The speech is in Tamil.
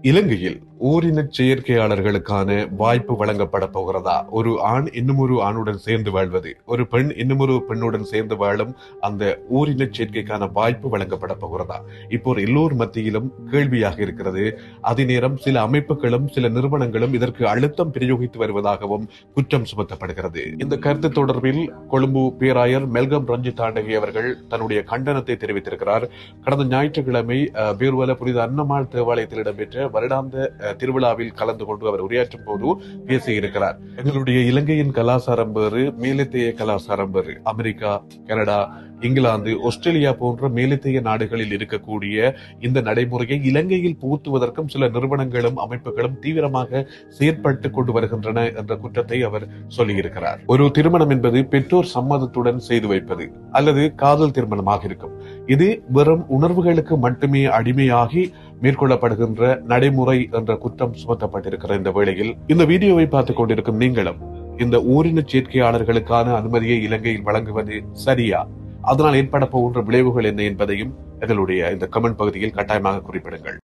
இலங்கையில் ஓரின செயற்கையாளர்களுக்கான வாய்ப்பு வழங்கப்பட போகிறதா? ஒரு ஆண் இன்னுமொரு ஆணுடன் சேர்ந்து வாழ்வது, ஒரு பெண் இன்னுமொரு பெண்ணுடன் சேர்ந்து வாழும் அந்த ஓரின சேர்க்கைக்கான வாய்ப்பு வழங்கப்பட போகிறதா? இப்போ எல்லோர் மத்தியிலும் கேள்வியாக இருக்கிறது. அதே நேரம் சில அமைப்புகளும் சில நிறுவனங்களும் இதற்கு அழுத்தம் பிரயோகித்து வருவதாகவும் குற்றம் சுமத்தப்படுகிறது. இந்த கருத்து தொடர்பில் கொழும்பு பேராயர் மெல்கம் ரஞ்சித் ஆண்டகி அவர்கள் தன்னுடைய கண்டனத்தை தெரிவித்திருக்கிறார். கடந்த ஞாயிற்றுக்கிழமை பேர்வல புனித அன்னமாள் தேவாலயத்தில் இடம்பெற்ற வருடாந்த திருவிழாவில் கலந்து கொண்டு அவர் உரையாற்றும் போது பேசியிருக்கிறார். எங்களுடைய இலங்கையின் கலாச்சாரம் வேறு, மேலத்தைய கலாச்சாரம் வேறு. அமெரிக்கா, கனடா, இங்கிலாந்து, ஆஸ்திரேலியா போன்ற மேலத்தைய நாடுகளில் இருக்கக்கூடிய இந்த நடைமுறையை இலங்கையில் புகுத்துவதற்கும் சில நிறுவனங்களும் அமைப்புகளும் தீவிரமாக செயற்பட்டு கொண்டு வருகின்றன என்ற குற்றத்தை அவர் சொல்லியிருக்கிறார். ஒரு திருமணம் என்பது பெற்றோர் சம்மதத்துடன் செய்து வைப்பது அல்லது காதல் திருமணமாக இருக்கும். இது வெறும் உணர்வுகளுக்கு மட்டுமே அடிமையாகி மேற்கொள்ளப்படுகின்ற நடைமுறை என்ற குற்றம் சுமத்தப்பட்டிருக்கிற இந்த வேளையில் இந்த வீடியோவை பார்த்துக் கொண்டிருக்கும் நீங்களும் இந்த ஓரின சேர்க்கையாளர்களுக்கான அனுமதியை இலங்கையில் வழங்குவது சரியா, அதனால் ஏற்பட போகின்ற விளைவுகள் என்ன என்பதையும் எங்களுடைய இந்த கமெண்ட் பகுதியில் கட்டாயமாக குறிப்பிடுங்கள்.